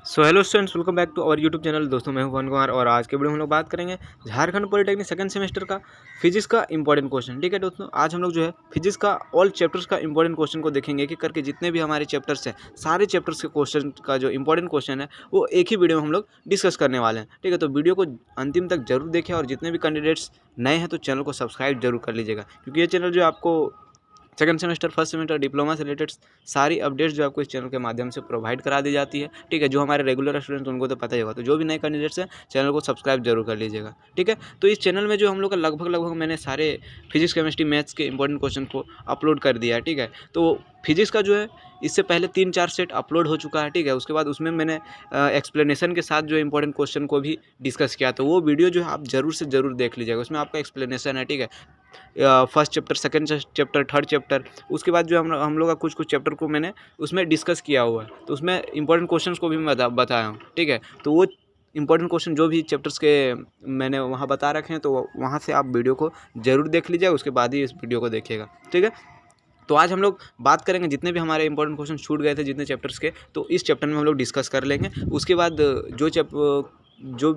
So hello students, welcome back to our YouTube channel. दोस्तों मैं हूं पवन कुमार और आज के वीडियो में हम लोग बात करेंगे झारखंड पॉलिटेक्निक सेकंड सेमेस्टर का फिजिक्स का इंपॉर्टेंट क्वेश्चन। ठीक है दोस्तों, आज हम लोग जो है फिजिक्स का ऑल चैप्टर्स का इंपॉर्टेंट क्वेश्चन को देखेंगे कि करके जितने भी हमारे चैप्टर्स हैं सारे चैप्टर्स के क्वेश्चन का जो इंपॉर्टेंट क्वेश्चन है वो एक ही वीडियो में हम लोग डिस्कस करने वाले हैं। ठीक है, तो वीडियो को अंतिम तक जरूर देखें और जितने भी कैंडिडेट्स नए हैं तो चैनल को सब्सक्राइब जरूर कर लीजिएगा, क्योंकि ये चैनल जो आपको second semester, first semester, diploma से रिलेटेड सारी अपडेट्स जो आपको इस चैनल के माध्यम से प्रोवाइड करा दी जाती है। ठीक है, जो हमारे रेगुलर स्टूडेंट्स उनको तो पता ही होगा, तो जो भी नए कैंडिडेट्स हैं चैनल को सब्सक्राइब जरूर कर लीजिएगा। ठीक है, तो इस चैनल में जो हम लोग का लगभग मैंने सारे फिजिक्स, केमिस्ट्री, मैथ्स के इंपॉर्टेंट क्वेश्चन को अपलोड कर दिया है। ठीक है, तो फिजिक्स का जो है इससे पहले 3-4 सेट अपलोड हो चुका है। ठीक है, उसके बाद उसमें मैंने एक्सप्लेनेशन के साथ जो इंपॉर्टेंट क्वेश्चन को भी डिस्कस किया, तो वो वीडियो जो है आप जरूर से जरूर देख लीजिएगा। उसमें आपका एक्सप्लेनेशन है। ठीक है, first chapter, second chapter, third chapter, उसके बाद जो हम लोग का कुछ चैप्टर को मैंने उसमें डिस्कस किया हुआ है, तो उसमें इंपॉर्टेंट क्वेश्चंस को भी मैं बताया हूँ। ठीक है, तो वो इंपॉर्टेंट क्वेश्चन जो भी चैप्टर्स के मैंने वहाँ बता रखे हैं, तो वहाँ से आप वीडियो को ज़रूर देख लीजिएगा, उसके बाद ही इस वीडियो को देखिएगा। ठीक है, तो आज हम लोग बात करेंगे जितने भी हमारे इंपॉर्टेंट क्वेश्चन छूट गए थे जितने चैप्टर्स के, तो इस चैप्टर में हम लोग डिस्कस कर लेंगे। उसके बाद जो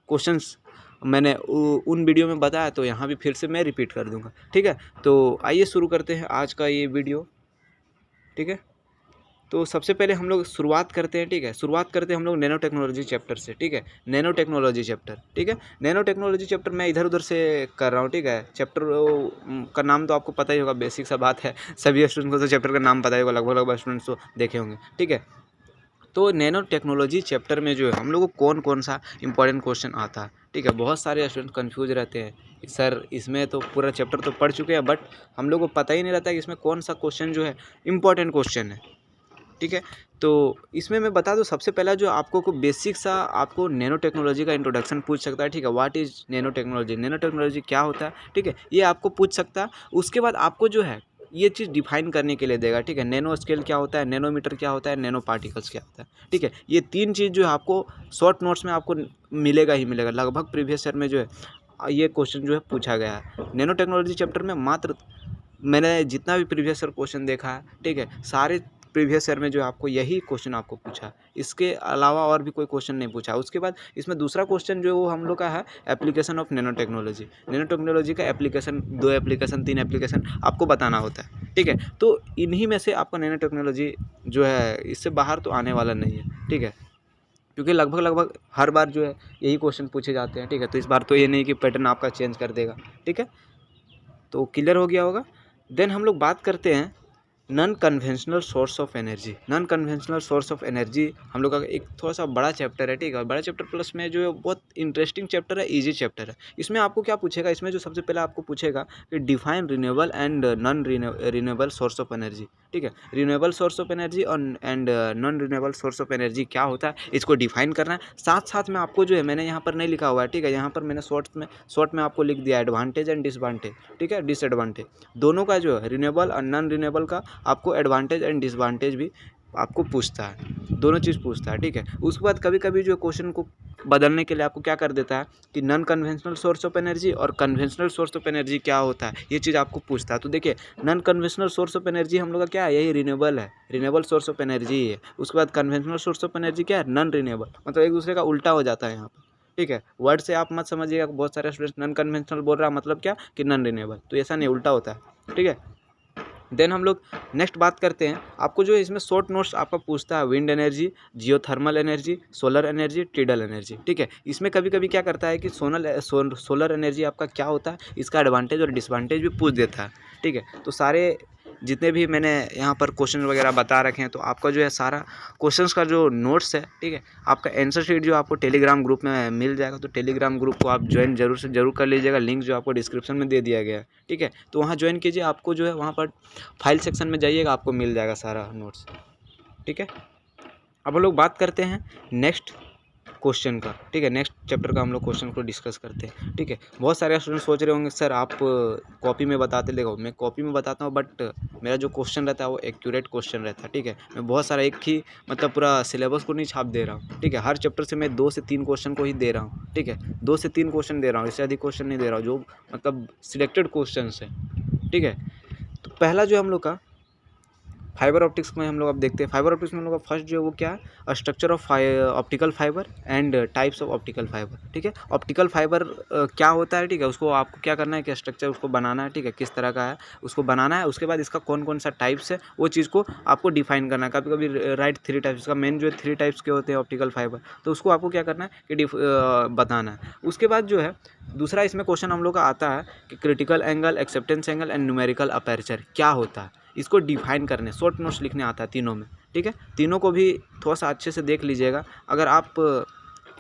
क्वेश्चंस मैंने उन वीडियो में बताया तो यहाँ भी फिर से मैं रिपीट कर दूंगा। ठीक है, तो आइए शुरू करते हैं आज का ये वीडियो। ठीक है, तो सबसे पहले हम लोग शुरुआत करते हैं। ठीक है, शुरुआत करते हैं हम लोग नैनो टेक्नोलॉजी चैप्टर से। ठीक है, नैनो टेक्नोलॉजी चैप्टर। ठीक है, नैनो टेक्नोलॉजी चैप्टर मैं इधर उधर से कर रहा हूँ। ठीक है, चैप्टर का नाम तो आपको पता ही होगा, बेसिक सा बात है, सभी स्टूडेंट को तो चैप्टर का नाम पता ही होगा, लगभग स्टूडेंट्स तो देखे होंगे। ठीक है, तो नैनो टेक्नोलॉजी चैप्टर में जो है हम लोग को कौन कौन सा इंपॉर्टेंट क्वेश्चन आता है। ठीक है, बहुत सारे स्टूडेंट कंफ्यूज रहते हैं, सर इसमें तो पूरा चैप्टर तो पढ़ चुके हैं, बट हम लोग को पता ही नहीं रहता कि इसमें कौन सा क्वेश्चन जो है इंपॉर्टेंट क्वेश्चन है। ठीक है, तो इसमें मैं बता दूं, सबसे पहला जो आपको को बेसिक सा आपको नैनो टेक्नोलॉजी का इंट्रोडक्शन पूछ सकता है। ठीक है, what is nano technology, nano technology क्या होता है। ठीक है, ये आपको पूछ सकता है। उसके बाद आपको जो है ये चीज़ डिफाइन करने के लिए देगा। ठीक है, नैनो स्केल क्या होता है, नैनोमीटर क्या होता है, नैनो पार्टिकल्स क्या होता है। ठीक है, ये 3 चीज़ जो है आपको शॉर्ट नोट्स में आपको मिलेगा ही मिलेगा। लगभग प्रीवियस ईयर में जो है ये क्वेश्चन जो है पूछा गया है नैनो टेक्नोलॉजी चैप्टर में। मात्र मैंने जितना भी प्रीवियस ईयर क्वेश्चन देखा है, ठीक है, सारे प्रीवियस ईयर में जो आपको यही क्वेश्चन आपको पूछा, इसके अलावा और भी कोई क्वेश्चन नहीं पूछा। उसके बाद इसमें दूसरा क्वेश्चन जो वो हम लोग का है application of nano technology. Nano technology का एप्लीकेशन, 2 एप्लीकेशन, 3 एप्लीकेशन आपको बताना होता है। ठीक है, तो इन्हीं में से आपका नैनो टेक्नोलॉजी जो है इससे बाहर तो आने वाला नहीं है। ठीक है, क्योंकि लगभग हर बार जो है यही क्वेश्चन पूछे जाते हैं। ठीक है, तो इस बार तो ये नहीं कि पैटर्न आपका चेंज कर देगा। ठीक है, तो क्लियर हो गया होगा। देन हम लोग बात करते हैं non conventional source of energy. Non conventional source of energy हम लोग का एक थोड़ा सा बड़ा चैप्टर है। ठीक है, बड़ा चैप्टर प्लस में जो है बहुत इंटरेस्टिंग चैप्टर है, इजी चैप्टर है। इसमें आपको क्या पूछेगा, इसमें जो सबसे पहले आपको पूछेगा कि define renewable and non renewable source of energy. ठीक है, रिन्यूएबल सोर्स ऑफ एनर्जी और and non renewable source of energy क्या होता है, इसको डिफाइन करना है। साथ साथ में आपको जो है मैंने यहाँ पर नहीं लिखा हुआ है। ठीक है, यहाँ पर मैंने शॉर्ट में आपको लिख दिया एडवांटेज एंड डिसवांटेज। ठीक है, डिसएडवांटेज दोनों का जो है रिन्यूएबल और नॉन रिन्यूएबल का आपको एडवांटेज एंड डिसवांटेज भी आपको पूछता है, दोनों चीज़ पूछता है। ठीक है, उसके बाद कभी कभी जो क्वेश्चन को बदलने के लिए आपको क्या कर देता है कि non conventional source of energy और कन्वेंशनल सोर्स ऑफ एनर्जी क्या होता है, ये चीज़ आपको पूछता है। तो देखिए, non conventional source of energy हम लोग का क्या है, यही रिन्यूएबल है, रिन्यूएबल सोर्स ऑफ एनर्जी ही है। उसके बाद कन्वेंशनल सोर्स ऑफ एनर्जी क्या है, नॉन रिन्यूएबल, मतलब एक दूसरे का उल्टा हो जाता है यहाँ पर। ठीक है, वर्ड से आप मत समझिएगा, बहुत सारे स्टूडेंट्स नॉन कन्वेंशनल बोल रहा है मतलब क्या कि नॉन रिन्यूएबल, तो ऐसा नहीं, उल्टा होता है। ठीक है, देन हम लोग नेक्स्ट बात करते हैं। आपको जो है इसमें शॉर्ट नोट्स आपका पूछता है wind energy, geothermal energy, solar energy, tidal energy. ठीक है, इसमें कभी कभी क्या करता है कि सोलर एनर्जी आपका क्या होता है, इसका एडवांटेज और डिसवांटेज भी पूछ देता है। ठीक है, तो सारे जितने भी मैंने यहाँ पर क्वेश्चन वगैरह बता रखे हैं, तो आपका जो है सारा क्वेश्चंस का जो नोट्स है, ठीक है, आपका आंसर शीट जो आपको टेलीग्राम ग्रुप में मिल जाएगा, तो टेलीग्राम ग्रुप को आप ज्वाइन जरूर से जरूर कर लीजिएगा। लिंक जो आपको डिस्क्रिप्शन में दे दिया गया है। ठीक है, तो वहाँ ज्वाइन कीजिए, आपको जो है वहाँ पर फाइल सेक्शन में जाइएगा, आपको मिल जाएगा सारा नोट्स। ठीक है, अब हम लोग बात करते हैं नेक्स्ट क्वेश्चन का। ठीक है, नेक्स्ट चैप्टर का हम लोग क्वेश्चन को डिस्कस करते हैं। ठीक है, बहुत सारे स्टूडेंट सोच रहे होंगे सर आप कॉपी में बताते, देखो मैं कॉपी में बताता हूँ, बट मेरा जो क्वेश्चन रहता है वो एक्यूरेट क्वेश्चन रहता है। ठीक है, मैं बहुत सारा एक ही मतलब पूरा सिलेबस को नहीं छाप दे रहा हूँ। ठीक है, हर चैप्टर से मैं 2 से 3 क्वेश्चन को ही दे रहा हूँ। ठीक है, 2 से 3 क्वेश्चन दे रहा हूँ, इससे अधिक क्वेश्चन नहीं दे रहा हूँ, जो मतलब सिलेक्टेड क्वेश्चन है। ठीक है, तो पहला जो हम लोग का फाइबर ऑप्टिक्स में हम लोग अब देखते हैं, फाइबर ऑप्टिक्स में हम लोग का फर्स्ट जो है वो क्या है, structure of optical fibre and types of optical fibre. ठीक है, ऑप्टिकल फाइबर क्या होता है, ठीक है, उसको आपको क्या करना है कि स्ट्रक्चर उसको बनाना है, ठीक है, किस तरह का है उसको बनाना है। उसके बाद इसका कौन कौन सा टाइप्स है वो चीज़ को आपको डिफाइन करना है। कभी कभी राइट 3 टाइप्स, इसका मेन जो है 3 टाइप्स के होते हैं ऑप्टिकल फाइबर, तो उसको आपको क्या करना है कि बताना है। उसके बाद जो है दूसरा इसमें क्वेश्चन हम लोग का आता है कि critical angle, acceptance angle and numerical aperture क्या होता है, इसको डिफाइन करने शॉर्ट नोट्स लिखने आता है तीनों में। ठीक है, तीनों को भी थोड़ा सा अच्छे से देख लीजिएगा। अगर आप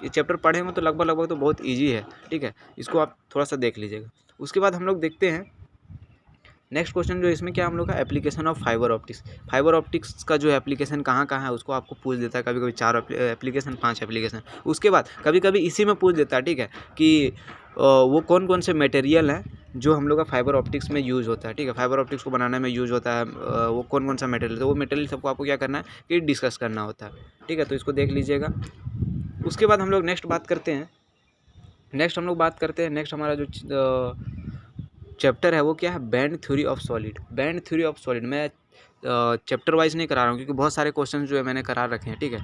ये चैप्टर पढ़े हो तो लगभग तो बहुत इजी है। ठीक है, इसको आप थोड़ा सा देख लीजिएगा। उसके बाद हम लोग देखते हैं नेक्स्ट क्वेश्चन जो इसमें क्या हम लोग का application of fibre optics. Fibre optics का जो एप्लीकेशन कहाँ कहाँ है उसको आपको पूछ देता है, कभी कभी 4 एप्लीकेशन 5 एप्लीकेशन। उसके बाद कभी कभी इसी में पूछ देता है, ठीक है, कि वो कौन कौन से मटेरियल हैं जो हम लोग का फाइबर ऑप्टिक्स में यूज़ होता है। ठीक है, फाइबर ऑप्टिक्स को बनाने में यूज़ होता है, वो कौन कौन सा मटेरियल, तो वो मटेरियल सबको आपको क्या करना है कि डिस्कस करना होता है। ठीक है, तो इसको देख लीजिएगा। उसके बाद हम लोग नेक्स्ट बात करते हैं, नेक्स्ट हमारा जो चैप्टर है वो क्या है, band theory of solid. Band theory of solid मैं चैप्टर वाइज नहीं करा रहा हूँ क्योंकि बहुत सारे क्वेश्चन जो है मैंने करा रखे हैं। ठीक है,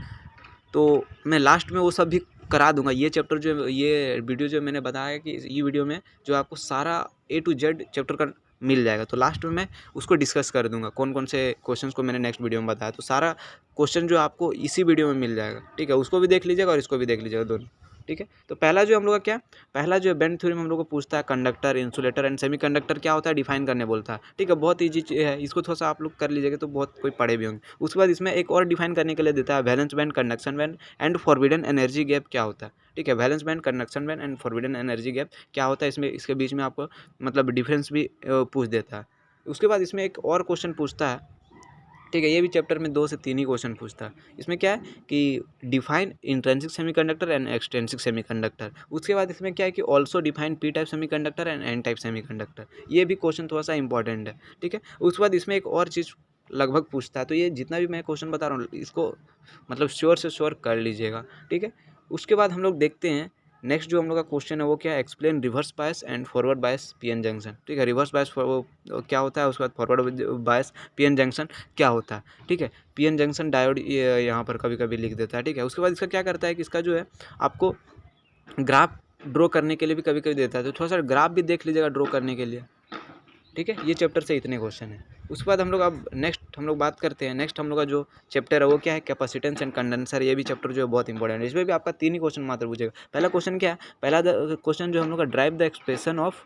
तो मैं लास्ट में वो सब भी करा दूंगा। ये चैप्टर जो ये वीडियो जो मैंने बताया है कि ये वीडियो में जो आपको सारा A to Z चैप्टर का मिल जाएगा, तो लास्ट में मैं उसको डिस्कस कर दूंगा कौन कौन से क्वेश्चंस को मैंने नेक्स्ट वीडियो में बताया, तो सारा क्वेश्चन जो आपको इसी वीडियो में मिल जाएगा। ठीक है, उसको भी देख लीजिएगा और इसको भी देख लीजिएगा दोनों। ठीक है, तो पहला जो हम लोग का क्या, पहला जो बैंड थ्योरी में हम लोग को पूछता है कंडक्टर, इंसुलेटर एंड सेमीकंडक्टर क्या होता है डिफाइन करने बोलता है। ठीक है, बहुत ईजी है, इसको थोड़ा सा आप लोग कर लीजिएगा तो बहुत कोई पढ़े भी होंगे। उसके बाद इसमें एक और डिफाइन करने के लिए देता है valence band, conduction band and forbidden energy gap क्या होता है। ठीक है, valence band, conduction band and forbidden energy gap क्या होता है, इसमें इसके बीच में आपको मतलब डिफरेंस भी पूछ देता है। उसके बाद इसमें एक और क्वेश्चन पूछता है। ठीक है, ये भी चैप्टर में 2 से 3 ही क्वेश्चन पूछता है। इसमें क्या है कि define intrinsic semiconductor and extrinsic semiconductor. उसके बाद इसमें क्या है कि also define P type semiconductor and N type semiconductor. ये भी क्वेश्चन थोड़ा सा इंपॉर्टेंट है। ठीक है, उसके बाद इसमें एक और चीज़ लगभग पूछता है, तो ये जितना भी मैं क्वेश्चन बता रहा हूँ इसको मतलब श्योर से श्योर कर लीजिएगा। ठीक है, उसके बाद हम लोग देखते हैं नेक्स्ट जो हम लोग का क्वेश्चन है वो क्या है, explain reverse bias and forward bias PN junction. ठीक है, रिवर्स बायस क्या होता है, उसके बाद फॉरवर्ड बायस पीएन जंक्शन क्या होता है। ठीक है, पीएन जंक्शन डायोड यहाँ पर कभी कभी लिख देता है। ठीक है, उसके बाद इसका क्या करता है कि इसका जो है आपको ग्राफ ड्रॉ करने के लिए भी कभी कभी देता है, तो थोड़ा सा ग्राफ भी देख लीजिएगा ड्रॉ करने के लिए। ठीक है, ये चैप्टर से इतने क्वेश्चन है। उसके बाद हम लोग अब नेक्स्ट हम लोग बात करते हैं, नेक्स्ट हम लोग का जो चैप्टर है वो क्या है, कैपेसिटेंस एंड कंडेंसर। ये भी चैप्टर जो है बहुत इंपॉर्टेंट है, इसमें भी आपका 3 ही क्वेश्चन मात्र पूछेगा। पहला क्वेश्चन क्या है, पहला क्वेश्चन जो हम लोग का drive the expression of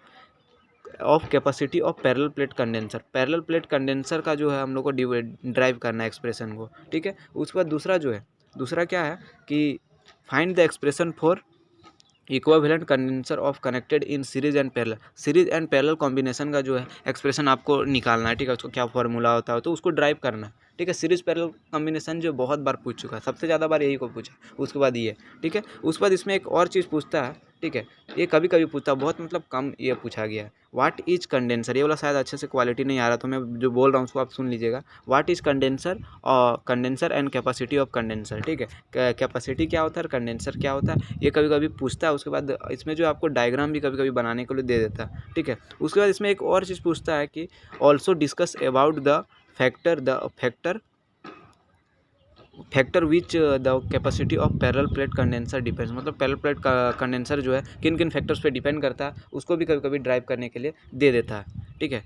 capacity of parallel plate condenser. Parallel plate condenser का जो है हम लोग को ड्राइव करना है एक्सप्रेशन को। ठीक है, उसके बाद दूसरा जो है, दूसरा क्या है कि find the expression for equivalent condenser of connected in series and parallel. Series and parallel combination का जो है एक्सप्रेशन आपको निकालना है। ठीक है, उसको क्या फार्मूला होता है तो उसको ड्राइव करना है। ठीक है, सीरीज पैरेलल कॉम्बिनेशन जो बहुत बार पूछ चुका है, सबसे ज़्यादा बार यही को पूछा, उसके बाद ये। ठीक है, उसके बाद इसमें एक और चीज़ पूछता है। ठीक है, ये कभी कभी पूछता है, बहुत मतलब कम ये पूछा गया है। व्हाट इज कंडेंसर, ये वाला शायद अच्छे से क्वालिटी नहीं आ रहा, तो मैं जो बोल रहा हूँ उसको आप सुन लीजिएगा। व्हाट इज कंडेंसर और condenser and capacity of condenser. ठीक है, कैपेसिटी क्या होता है, कंडेंसर क्या होता है, ये कभी कभी पूछता है। उसके बाद इसमें जो आपको डायग्राम भी कभी कभी बनाने के लिए दे देता है। ठीक है, उसके बाद इसमें एक और चीज़ पूछता है कि also discuss about the factor which the capacity of parallel plate condenser depends. मतलब पैरेलल प्लेट कंडेंसर जो है किन किन फैक्टर्स पे डिपेंड करता है, उसको भी कभी कभी ड्राइव करने के लिए दे देता है। ठीक है,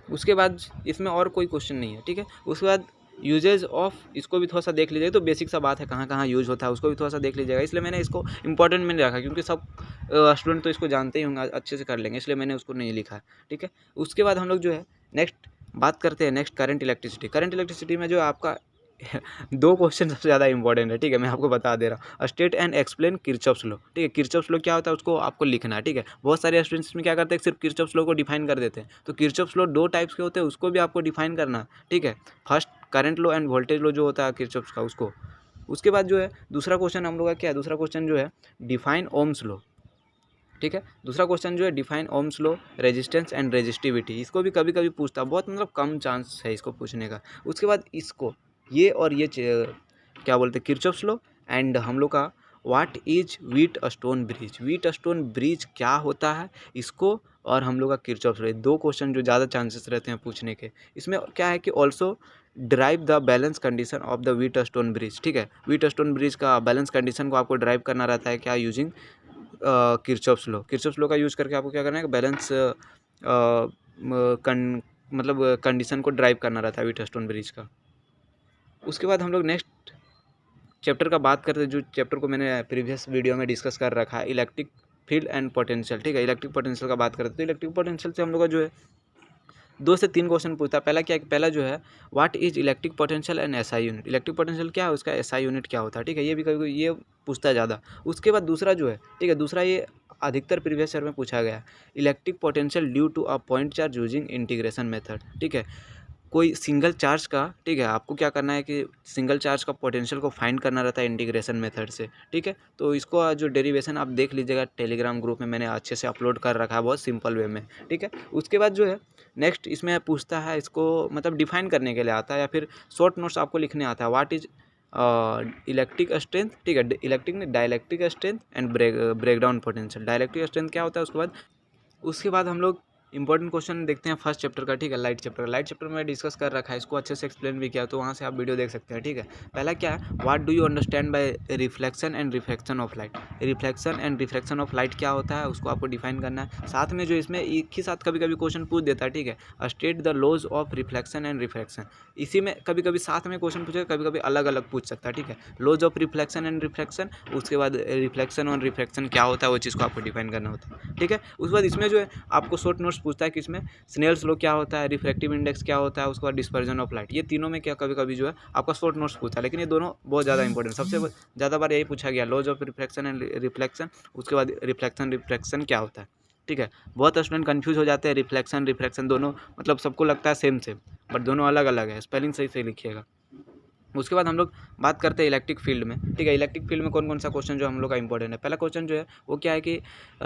उसके बाद इसमें और कोई क्वेश्चन नहीं है। ठीक है, उसके बाद यूजेज ऑफ, इसको भी थोड़ा सा देख लीजिएगा, तो बेसिक सा बात है कहाँ कहाँ यूज़ होता है उसको भी थोड़ा सा देख लीजिएगा। इसलिए मैंने इसको इंपॉर्टेंट में नहीं रखा क्योंकि सब स्टूडेंट तो इसको जानते ही होंगे, अच्छे से कर लेंगे, इसलिए मैंने उसको नहीं लिखा। ठीक है, उसके बाद हम लोग जो है नेक्स्ट बात करते हैं, next current electricity. Current electricity में जो आपका 2 क्वेश्चन सबसे ज़्यादा इंपॉर्टेंट है। ठीक है, मैं आपको बता दे रहा हूँ, state and explain Kirchhoff's law. ठीक है, किरचॉफ्स लॉ क्या होता है उसको आपको लिखना है। ठीक है, बहुत सारे स्टूडेंट्स में क्या करते हैं सिर्फ किरचॉफ्स लॉ को डिफाइन कर देते हैं, तो किरचॉफ्स लॉ 2 टाइप्स के होते हैं, उसको भी आपको डिफाइन करना। ठीक है, first current law end voltage law जो होता है किरचॉफ्स का उसको। उसके बाद जो है दूसरा क्वेश्चन हम लोग का क्या है, दूसरा क्वेश्चन जो है डिफाइन ओम्स लॉ। ठीक है, दूसरा क्वेश्चन जो है define Ohm's law, resistance and resistivity. इसको भी कभी कभी पूछता है, बहुत मतलब कम चांस है इसको पूछने का। उसके बाद इसको ये और ये क्या बोलते हैं किरचॉफ्स लॉ एंड हम लोग का what is wheat stone bridge. Wheat stone bridge क्या होता है, इसको और हम लोग का किरचॉफ लॉ, 2 क्वेश्चन जो ज़्यादा चांसेस रहते हैं पूछने के। इसमें क्या है कि also drive the balance condition of the Wheatstone bridge, ठीक है। व्हीटस्टोन ब्रिज का बैलेंस कंडीशन को आपको ड्राइव करना रहता है क्या, using Kirchhoff's law. Kirchhoff's law का यूज़ करके आपको क्या करना है कि बैलेंस मतलब कंडीशन को ड्राइव करना रहता है व्हीटस्टोन ब्रिज का। उसके बाद हम लोग नेक्स्ट चैप्टर का बात करते हैं, जो चैप्टर को मैंने प्रीवियस वीडियो में डिस्कस कर रखा है, इलेक्ट्रिक फील्ड एंड पोटेंशियल, ठीक है। इलेक्ट्रिक पोटेंशियल का बात करते हैं तो इलेक्ट्रिक पोटेंशियल से हम लोग का जो है 2 से 3 क्वेश्चन पूछता है। पहला क्या है, पहला जो है what is electric potential and SI unit, electric potential क्या है, उसका एसआई यूनिट क्या होता है, ठीक है। ये भी कभी ये पूछता है ज़्यादा। उसके बाद दूसरा जो है, ठीक है, दूसरा ये अधिकतर प्रीवियस ईयर में पूछा गया है, electric potential due to a point charge using integration method, ठीक है। कोई सिंगल चार्ज का, ठीक है, आपको क्या करना है कि सिंगल चार्ज का पोटेंशियल को फाइंड करना रहता है इंटीग्रेशन मेथड से, ठीक है। तो इसको जो डेरिवेशन आप देख लीजिएगा, टेलीग्राम ग्रुप में मैंने अच्छे से अपलोड कर रखा है बहुत सिंपल वे में, ठीक है। उसके बाद जो है नेक्स्ट इसमें पूछता है, इसको मतलब डिफाइन करने के लिए आता है या फिर शॉर्ट नोट्स आपको लिखने आता है, व्हाट इज इलेक्ट्रिक स्ट्रेंथ, ठीक है, इलेक्ट्रिक नहीं dielectric strength and breakdown potential. Dielectric strength क्या होता है, उसके बाद हम लोग इंपॉर्टेंट क्वेश्चन देखते हैं फर्स्ट चैप्टर का, ठीक है, लाइट चैप्टर। लाइट चैप्टर में डिस्कस कर रखा है, इसको अच्छे से एक्सप्लेन भी किया, तो वहाँ से आप वीडियो देख सकते हैं, ठीक है। पहला क्या है, what do you understand by reflection and refraction of light. Reflection and refraction of light क्या होता है, उसको आपको डिफाइन करना है। साथ में जो इसमें एक ही साथ कभी कभी क्वेश्चन पूछ देता है, ठीक है, state the laws of reflection and refraction. इसी में कभी कभी साथ में क्वेश्चन पूछेगा, कभी कभी अलग अलग पूछ सकता है, ठीक है। Laws of reflection and refraction, उसके बाद रिफ्लेक्शन और रिफ्रैक्शन क्या होता है, वो चीज़ को आपको डिफाइन करना होता है, ठीक है। उसके बाद इसमें जो है आपको शॉर्ट नोट्स पूछता है कि इसमें स्नेल्स लॉ क्या होता है, रिफ्रैक्टिव इंडेक्स क्या होता है, उसके बाद डिस्पर्जन ऑफ लाइट। ये तीनों में क्या कभी कभी जो है आपका शॉर्ट नोट्स पूछता है, लेकिन ये दोनों बहुत ज़्यादा इंपॉर्टेंट, सबसे ज़्यादा बार यही पूछा गया, laws of reflection and reflection, उसके बाद रिफ्रैक्शन क्या होता है, ठीक है। बहुत स्टूडेंट कंफ्यूज हो जाते हैं, रिफ्लेक्शन दोनों मतलब सबको लगता है सेम बट दोनों अलग अलग है, स्पेलिंग सही से लिखिएगा। उसके बाद हम लोग बात करते हैं इलेक्ट्रिक फील्ड में, ठीक है। इलेक्ट्रिक फील्ड में कौन कौन सा क्वेश्चन जो हम लोग का इंपॉर्टेंट है। पहला क्वेश्चन जो है वो क्या है कि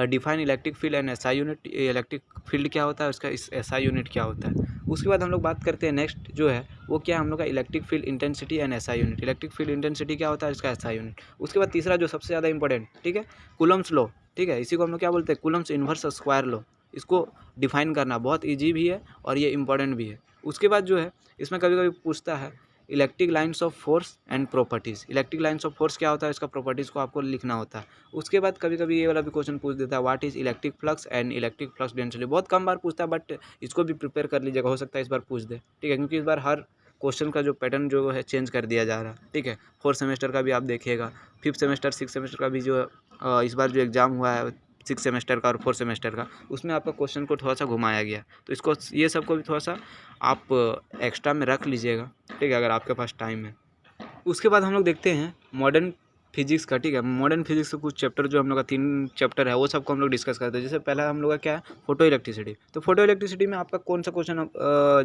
define electric field and SI unit. Electric field क्या होता है, उसका एसआई यूनिट क्या होता है। उसके बाद हम लोग बात करते हैं नेक्स्ट जो है वो क्या है हम लोग का electric field intensity and SI unit. Electric field intensity क्या होता है, इसका एसआई यूनिट। उसके बाद तीसरा जो सबसे ज़्यादा इंपॉर्टेंट, ठीक है, कूलम्स लॉ, ठीक है, इसी को हम लोग क्या बोलते हैं, कूलम्स इन्वर्स स्क्वायर लॉ। इसको डिफाइन करना बहुत ईजी भी है और ये इंपॉर्टेंट भी है। उसके बाद जो है इसमें कभी कभी पूछता है electric lines of force and properties. Electric lines of force क्या होता है, इसका प्रॉपर्टीज़ को आपको लिखना होता है। उसके बाद कभी कभी ये वाला भी क्वेश्चन पूछ देता है, what is electric flux and electric flux density. बहुत कम बार पूछता है बट इसको भी प्रिपेयर कर लीजिएगा, हो सकता है इस बार पूछ दे, ठीक है, क्योंकि इस बार हर क्वेश्चन का जो पैटर्न जो है चेंज कर दिया जा रहा है, ठीक है। 4th सेमेस्टर का भी आप देखिएगा, 5th सेमेस्टर 6th सेमेस्टर का भी जो इस बार जो एग्ज़ाम हुआ है 6th सेमेस्टर का और 4th सेमेस्टर का, उसमें आपका क्वेश्चन को थोड़ा सा घुमाया गया, तो इसको ये सबको भी थोड़ा सा आप एक्स्ट्रा में रख लीजिएगा, ठीक है, अगर आपके पास टाइम है। उसके बाद हम लोग देखते हैं मॉडर्न फिजिक्स का, ठीक है। मॉडर्न फिजिक्स का कुछ चैप्टर जो हम लोग का 3 चैप्टर है वो सबको हम लोग डिस्कस करते हैं। जैसे पहला हम लोग का क्या है, फोटो इलेक्ट्रिसिटी। तो फोटो इलेक्ट्रिसिटी में आपका कौन सा क्वेश्चन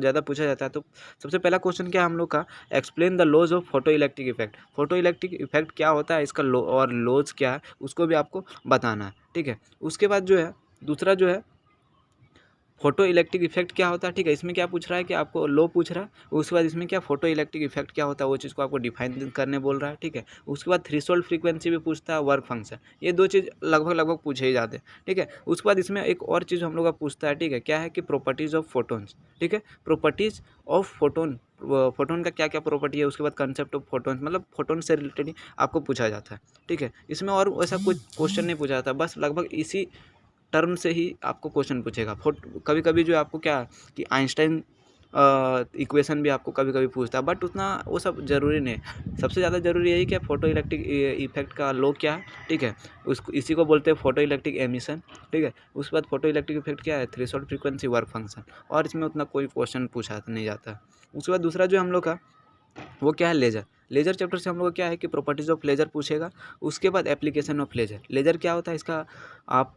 ज़्यादा पूछा जाता है, तो सबसे पहला क्वेश्चन क्या है हम लोग का, explain the laws of photoelectric effect. Photoelectric effect क्या होता है, इसका लॉ और लॉज क्या है उसको भी आपको बताना है, ठीक है। उसके बाद जो है दूसरा जो है फोटो इलेक्ट्रिक इफेक्ट क्या होता है, ठीक है। इसमें क्या पूछ रहा है कि आपको लो पूछ रहा है, उसके बाद इसमें क्या फोटो इलेक्ट्रिक इफेक्ट क्या होता है वो चीज़ को आपको डिफाइन करने बोल रहा है, ठीक है। उसके बाद थ्रेशोल्ड फ्रीक्वेंसी भी पूछता है, वर्क फंक्शन, ये 2 चीज़ लगभग पूछे ही जाते हैं, ठीक है। उसके बाद इसमें एक और चीज़ हम लोग का पूछता है, ठीक है, क्या है कि प्रॉपर्टीज़ ऑफ फोटोन्स, ठीक है, प्रॉपर्टीज़ ऑफ फोटोन का क्या क्या प्रॉपर्टी है। उसके बाद कंसेप्ट ऑफ फोटोन, मतलब फोटोन से रिलेटेड आपको पूछा जाता है, ठीक है। इसमें और वैसा कुछ क्वेश्चन नहीं पूछा जाता, बस लगभग इसी टर्म से ही आपको क्वेश्चन पूछेगा। कभी कभी जो आपको क्या कि आइंस्टाइन इक्वेशन भी आपको कभी कभी पूछता है, बट उतना वो सब ज़रूरी नहीं है। सबसे ज़्यादा ज़रूरी यही कि फोटो इलेक्ट्रिक इफेक्ट का लॉ क्या है, ठीक है, इसी को बोलते हैं फोटो इलेक्ट्रिक एमिशन, ठीक है। उसके बाद फोटो इलेक्ट्रिक इफेक्ट क्या है, थ्रेशोल्ड फ्रीक्वेंसी, वर्क फंक्शन, और इसमें उतना कोई क्वेश्चन पूछा नहीं जाता। उसके बाद दूसरा जो हम लोग का वो क्या है, लेज़र चैप्टर से हम लोग क्या है कि प्रॉपर्टीज़ ऑफ लेज़र पूछेगा। उसके बाद एप्लीकेशन ऑफ लेज़र क्या होता है, इसका आप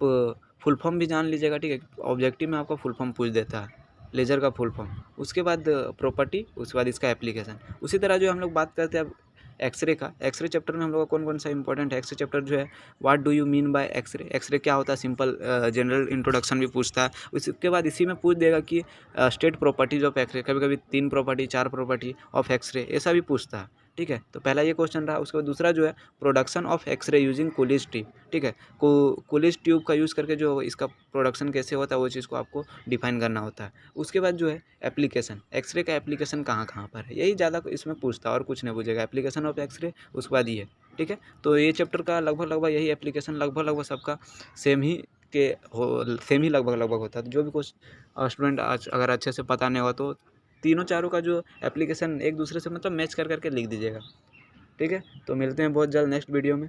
फुल फॉर्म भी जान लीजिएगा, ठीक है, ऑब्जेक्टिव में आपका फुल फॉर्म पूछ देता है लेज़र का फुल फॉर्म। उसके बाद प्रॉपर्टी, उसके बाद इसका एप्लीकेशन। उसी तरह जो हम लोग बात करते हैं अब एक्सरे का, एक्सरे चैप्टर में हम लोग का कौन कौन सा इंपॉर्टेंट है। एक्सरे चैप्टर जो है what do you mean by X ray, X ray क्या होता है, सिंपल जनरल इंट्रोडक्शन भी पूछता है। उसके बाद इसी में पूछ देगा कि स्टेट प्रॉपर्टीज़ ऑफ एक्सरे, कभी कभी 3 प्रॉपर्टी 4 प्रॉपर्टी ऑफ एक्सरे, ऐसा भी पूछता है, ठीक है। तो पहला ये क्वेश्चन रहा। उसके बाद दूसरा जो है production of X ray using Coolidge tube, ठीक है। कूलिज ट्यूब का यूज़ करके जो इसका प्रोडक्शन कैसे होता है वो चीज़ को आपको डिफाइन करना होता है। उसके बाद जो है एप्लीकेशन, एक्सरे का एप्लीकेशन कहाँ कहाँ पर है, यही ज़्यादा इसमें पूछता है और कुछ नहीं पूछेगा। एप्लीकेशन ऑफ एक्सरे, उसके बाद ये, ठीक है। तो ये चैप्टर का लगभग यही एप्लीकेशन लगभग सबका सेम ही सेम ही लगभग होता है। तो जो भी कुछ स्टूडेंट आज अगर अच्छे से पता नहीं होगा तो तीनों चारों का जो एप्लीकेशन एक दूसरे से मतलब मैच कर करके लिख दीजिएगा, ठीक है। तो मिलते हैं बहुत जल्द नेक्स्ट वीडियो में।